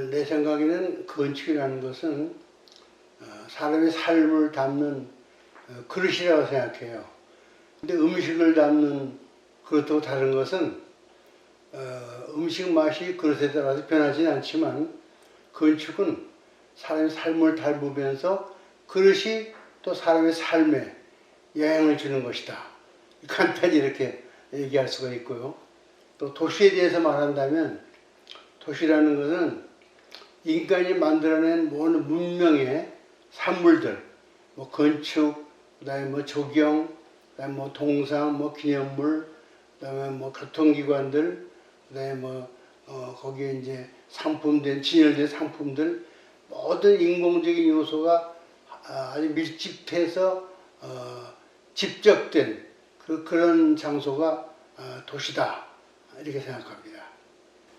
내 생각에는 건축이라는 것은 사람의 삶을 담는 그릇이라고 생각해요. 근데 음식을 담는 그릇하고 다른 것은 음식 맛이 그릇에 따라서 변하지는 않지만 건축은 사람의 삶을 담으면서 그릇이 또 사람의 삶에 영향을 주는 것이다. 간단히 이렇게 얘기할 수가 있고요. 또 도시에 대해서 말한다면 도시라는 것은 인간이 만들어낸 모든 문명의 산물들, 뭐 건축, 그다음에 뭐 조경, 그다음에 뭐 동상, 뭐 기념물, 그다음에 뭐 교통기관들, 그다음에 거기에 이제 상품된 진열된 상품들, 모든 인공적인 요소가 아주 밀집해서 집적된 그런 장소가 도시다 이렇게 생각합니다.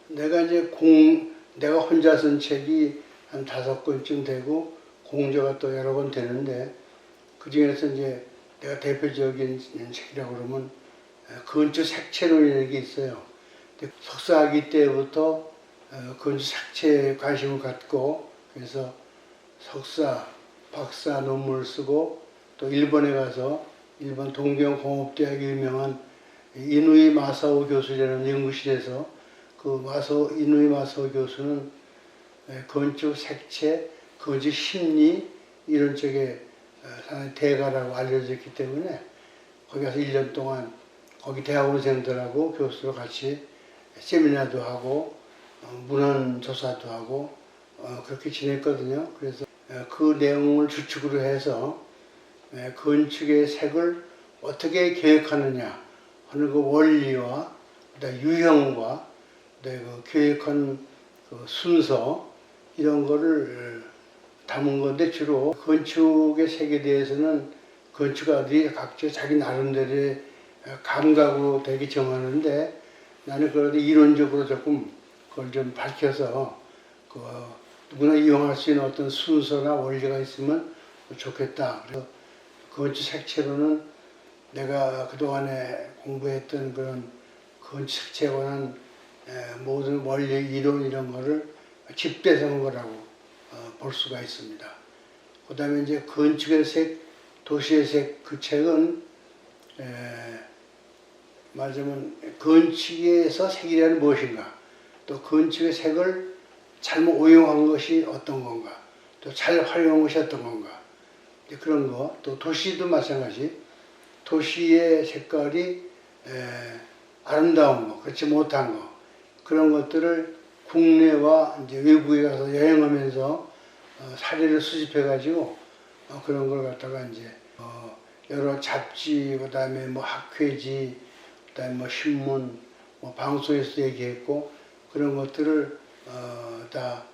내가 혼자 쓴 책이 한 5권쯤 되고 공저가 또 여러 권 되는데 그 중에서 이제 내가 대표적인 책이라고 그러면 건축 색채론이라는 게 있어요. 석사학위 때부터 건축 색채에 관심을 갖고 그래서 석사, 박사 논문을 쓰고 또 일본에 가서 일본 동경공업대학의 유명한 이누이 마사오 교수라는 연구실에서 이누이 마사오 교수는 건축 색채, 건축 심리 이런 쪽에 대가라고 알려져 있기 때문에 거기 가서 1년 동안 거기 대학원생들하고 교수로 같이 세미나도 하고 문헌 조사도 하고 그렇게 지냈거든요. 그래서 그 내용을 주축으로 해서 건축의 색을 어떻게 계획하느냐 하는 그 원리와 유형과 그 계획한 그 순서 이런 거를 담은 건데 주로 건축의 색에 대해서는 건축가들이 각자 자기 나름대로의 감각으로 되게 정하는데 나는 그래도 이론적으로 조금 그걸 좀 밝혀서 누구나 이용할 수 있는 어떤 순서나 원리가 있으면 좋겠다. 그래서 건축 색채로는 내가 그동안에 공부했던 그런 건축 색채에 관한 모든 원리, 이론 이런 거를 집대성한 거라고 볼 수가 있습니다. 그 다음에 이제 건축의 색, 도시의 색 그 책은 말하자면 건축에서 색이란 무엇인가 또 건축의 색을 잘못 오용한 것이 어떤 건가 또 잘 활용한 것이 어떤 건가 그런 거 또 도시도 마찬가지 도시의 색깔이 아름다운 거 그렇지 못한 거 그런 것들을 국내와 이제 외국에 가서 여행하면서 사례를 수집해 가지고 그런 걸 갖다가 이제 여러 잡지 그다음에 뭐 학회지 그다음에 뭐 신문 뭐 방송에서 얘기했고 그런 것들을 다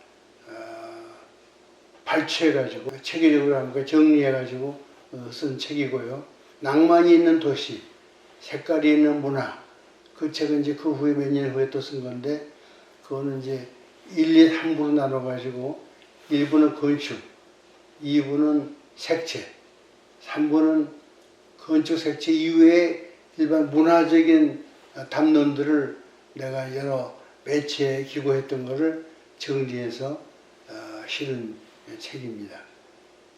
발췌해 가지고 체계적으로 한 거 정리해 가지고 쓴 책이고요. 낭만이 있는 도시, 색깔이 있는 문화 그 책은 이제 그 후에 몇 년 후에 또 쓴 건데 그거는 이제 1, 2, 3부로 나눠 가지고 1부는 건축, 2부는 색채, 3부는 건축 색채 이외에 일반 문화적인 담론들을 내가 여러 매체에 기고했던 것을 정리해서 실은 책입니다.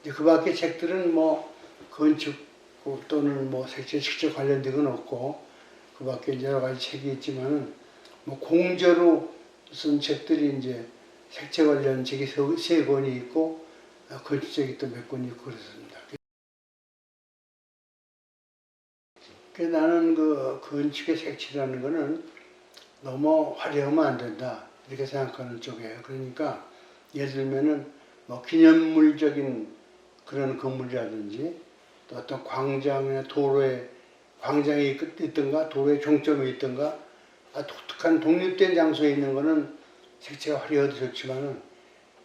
그 밖에 책들은 뭐 건축 또는 뭐 색채 직접 관련된 건 없고 그 밖에 여러 가지 책이 있지만은 뭐 공저로 쓴 책들이 이제 색채 관련 책이 3권이 있고 건축 책이 또 몇 권이 있고 그렇습니다. 나는 그 건축의 색채라는 거는 너무 화려하면 안 된다 이렇게 생각하는 쪽이에요. 그러니까 예를 들면은 뭐 기념물적인 그런 건물이라든지 또 어떤 광장이나 도로에 광장이 있든가 도로에 종점이 있든가 독특한 독립된 장소에 있는 거는 색채가 화려해도 좋지만은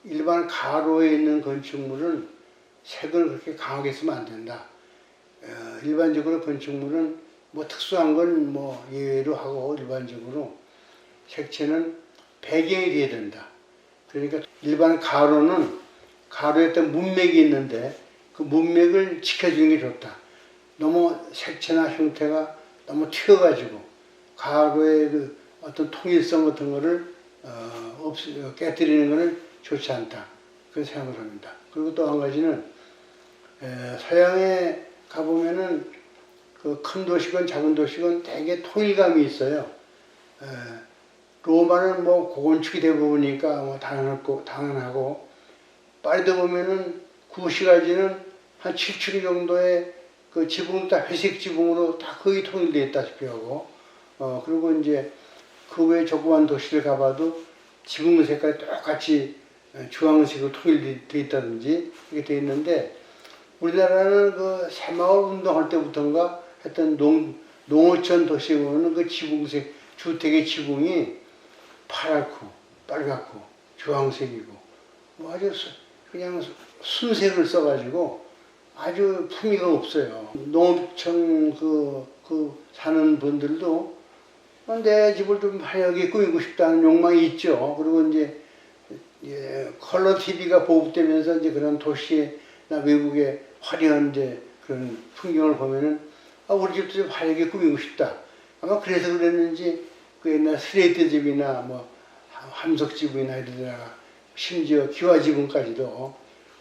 일반 가로에 있는 건축물은 색을 그렇게 강하게 쓰면 안 된다. 일반적으로 건축물은 뭐 특수한 건 뭐 예외로 하고 일반적으로 색채는 배경이 돼야 된다. 그러니까 일반 가로는 가로에 어떤 문맥이 있는데 그 문맥을 지켜주는 게 좋다. 너무 색채나 형태가 너무 튀어가지고 가로의 그 어떤 통일성 같은 거를 깨뜨리는 것은 좋지 않다. 그렇게 생각을 합니다. 그리고 또 한 가지는 서양에 가보면은 그 큰 도시건 작은 도시건 대개 통일감이 있어요. 로마는 뭐 고건축이 대부분이니까 뭐 당연하고 파리도 보면은 구시가지는 한 7층 정도의 그 지붕 다 회색 지붕으로 다 거의 통일되어 있다시피 하고 그리고 이제 그 외 조그만 도시를 가봐도 지붕 색깔이 똑같이 주황색으로 통일되어 있다든지 이렇게 되어 있는데 우리나라는 그 새마을 운동할 때부터인가 했던 농어촌 도시에 보면 그 지붕색 주택의 지붕이 파랗고 빨갛고 주황색이고 뭐 아주 그냥 순색을 써가지고 아주 품위가 없어요. 농어촌 사는 분들도 내 집을 좀 화려하게 꾸미고 싶다는 욕망이 있죠. 그리고 이제 컬러 TV가 보급되면서 이제 그런 도시나 외국의 화려한 이제 그런 풍경을 보면은 우리 집도 좀 화려하게 꾸미고 싶다. 아마 그래서 그랬는지 그 옛날 스레이트 집이나 뭐 함석지붕이나 이런 데다가 심지어 기와지붕까지도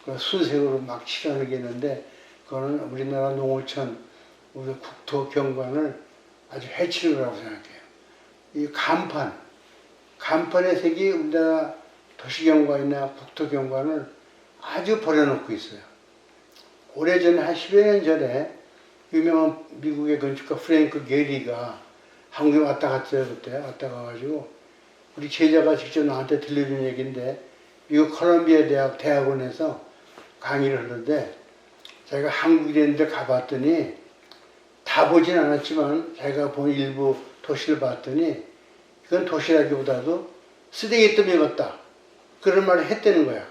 그 순색으로 막 칠하겠는데 그거는 우리나라 농어촌 우리 국토 경관을 아주 해치는 거라고 생각해요. 이 간판의 색이 우리나라 도시경관이나 국토경관을 아주 버려놓고 있어요. 오래전에 한 10여 년 전에 유명한 미국의 건축가 프랭크 게리가 한국에 왔다 갔어요. 그때 왔다 가가지고 우리 제자가 직접 나한테 들려준 얘기인데 미국 컬럼비아 대학원에서 강의를 하는데 자기가 한국이라는 데 가봤더니 다 보진 않았지만 자기가 본 일부 도시를 봤더니 그건 도시라기보다도 쓰레기 때문에 같다. 그런 말을 했다는 거야.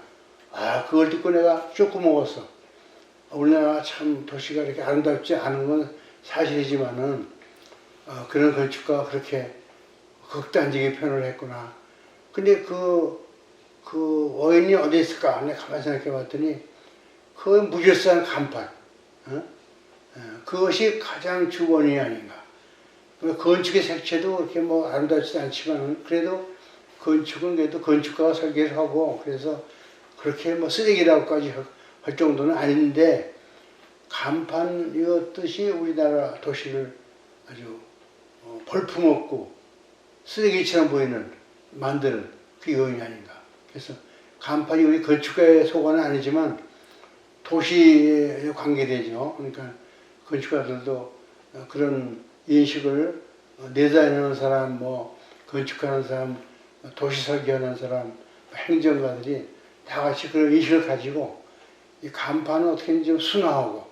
그걸 듣고 내가 쪼꼬 먹었어. 우리나라 참 도시가 이렇게 아름답지 않은 건 사실이지만은 그런 건축가가 그렇게 극단적인 표현을 했구나. 근데 그 원인이 어디 있을까? 내가 가만히 생각해 봤더니 그 무질서한 간판. 그것이 가장 주원이 아닌가. 건축의 색채도 그렇게 뭐 아름답지 않지만 그래도 건축은 그래도 건축가가 설계를 하고 그래서 그렇게 뭐 쓰레기라고까지 할 정도는 아닌데 간판이었듯이 우리나라 도시를 아주 볼품없고 쓰레기처럼 만드는 그 요인이 아닌가. 그래서 간판이 우리 건축가의 소관은 아니지만 도시에 관계되죠. 그러니까 건축가들도 그런 인식을 디자인하는 사람, 뭐 건축하는 사람, 도시 설계하는 사람, 행정가들이 다 같이 그런 인식을 가지고 이 간판은 어떻게든 좀 순화하고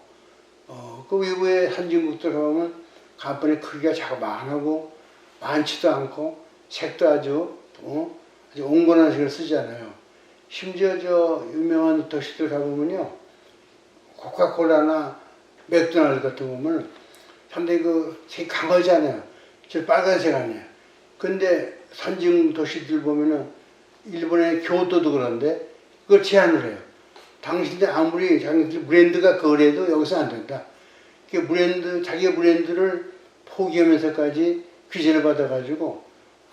그 외부의 선진국들 가보면 간판의 크기가 자그마하고 많지도 않고 색도 아주 온건한 색을 쓰잖아요. 심지어 저 유명한 도시들 가보면요 코카콜라나 맥도날드 같은 거 보면 상당히 그 색이 강하잖아요. 저 빨간색 아니에요. 근데 선진 도시들 보면은 일본의 교토도 그런데 그걸 제한을 해요. 당신들 아무리 자기들 브랜드가 그래도 여기서 안 된다. 자기 브랜드를 포기하면서까지 규제를 받아가지고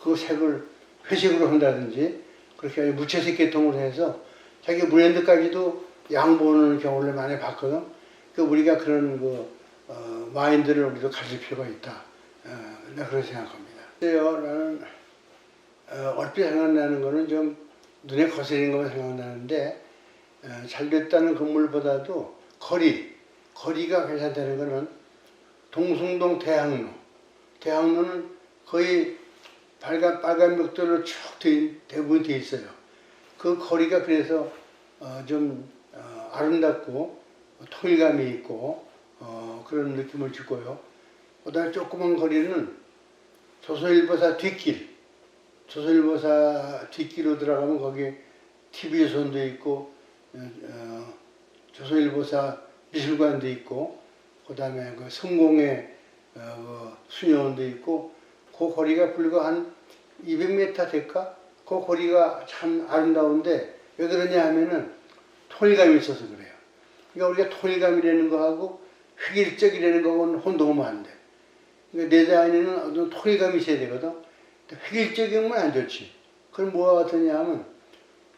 그 색을 회색으로 한다든지 그렇게 무채색 계통으로 해서 자기 브랜드까지도 양보하는 경우를 많이 봤거든. 우리가 그런 마인드를 우리도 가질 필요가 있다. 내가 그렇게 생각합니다. 나는 얼핏 생각나는 거는 좀 눈에 거슬리는 것만 생각나는데 잘 됐다는 건물보다도 거리가 괜찮다는 거는 동숭동 대학로는 거의 빨간 벽돌로 쭉 대부분 돼 있어요. 그 거리가 그래서 좀 아름답고 통일감이 있고 그런 느낌을 주고요. 그다음에 조그만 거리는 조선일보사 뒷길로 들어가면 거기 TV조선도 있고 조선일보사 미술관도 있고 그다음에 그 성공회 수녀원도 있고 그 거리가 불과 한 200m 될까? 그 거리가 참 아름다운데 왜 그러냐 하면은 통일감이 있어서 그래요. 그러니까 우리가 통일감이라는 거하고 획일적이라는 거는 혼동하면 안 돼. 그러니까 디자인에는 어떤 통일감이 있어야 되거든. 획일적이면 안 좋지. 그럼 뭐가 같으냐 하면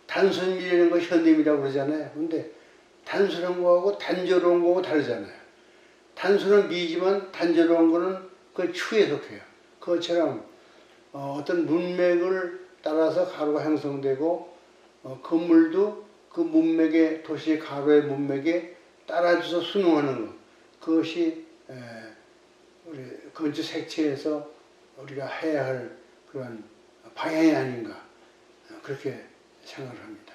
단순 미라는 거 현대미라고 그러잖아요. 근데 단순한 거하고 단조로운 거하고 다르잖아요. 단순한 미지만 단조로운 거는 그 추에 속해요. 그것처럼 어떤 문맥을 따라서 가루가 형성되고 건물도 그 문맥의 도시의 가루의 문맥에 따라줘서 순응하는 것. 그것이 우리 건축 색채에서 우리가 해야 할 그런 방향이 아닌가 그렇게 생각을 합니다.